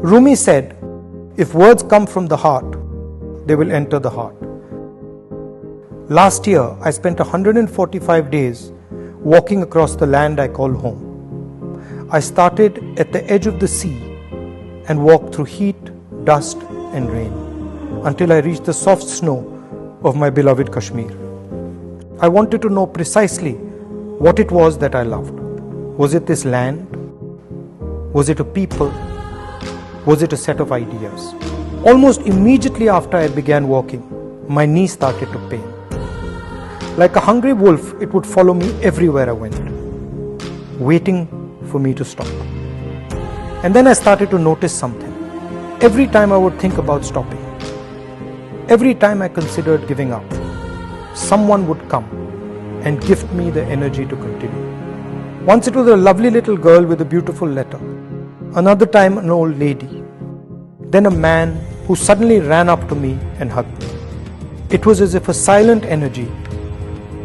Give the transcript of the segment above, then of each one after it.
Rumi said, if words come from the heart, they will enter the heart. Last year, I spent 145 days walking across the land I call home. I started at the edge of the sea and walked through heat, dust and rain until I reached the soft snow of my beloved Kashmir. I wanted to know precisely what it was that I loved. Was it this land? Was it a people? Was it a set of ideas? Almost immediately after I began walking, my knee started to pain. Like a hungry wolf, it would follow me everywhere I went, waiting for me to stop. And then I started to notice something. Every time I would think about stopping, every time I considered giving up, someone would come and gift me the energy to continue. Once it was a lovely little girl with a beautiful letter. Another time an old lady. Then a man who suddenly ran up to me and hugged me. It was as if a silent energy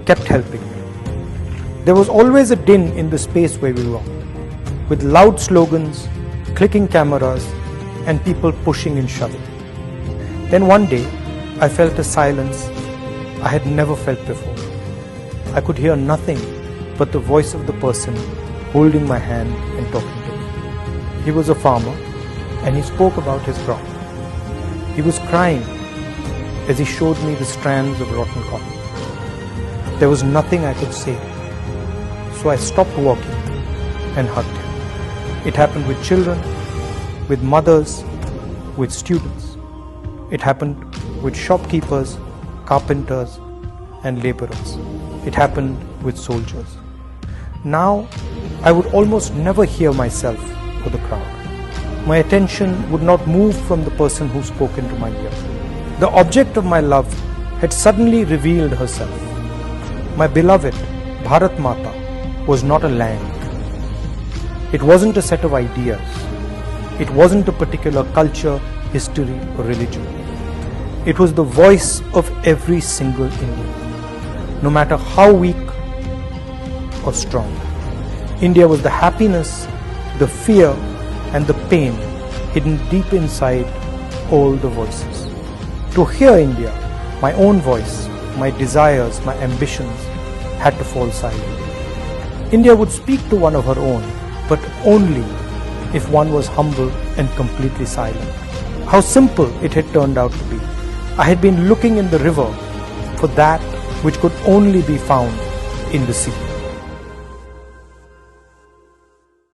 kept helping me. There was always a din in the space where we walked, with loud slogans, clicking cameras, and people pushing and shoving. Then one day, I felt a silence I had never felt before. I could hear nothing but the voice of the person holding my hand and talking to me. He was a farmer and he spoke about his crop. He was crying as he showed me the strands of rotten cotton. There was nothing I could say, so I stopped walking and hugged him. It happened with children, with mothers, with students. It happened with shopkeepers, carpenters, and laborers. It happened with soldiers. Now, I would almost never hear myself or the crowd. My attention would not move from the person who spoke into my ear. The object of my love had suddenly revealed herself. My beloved Bharat Mata was not a land. It wasn't a set of ideas. It wasn't a particular culture, history, or religion. It was the voice of every single Indian, no matter how weak or strong. India was the happiness, the fear, and the pain hidden deep inside all the voices. To hear India, my own voice, my desires, my ambitions had to fall silent. India would speak to one of her own, but only if one was humble and completely silent. How simple it had turned out to be. I had been looking in the river for that which could only be found in the sea.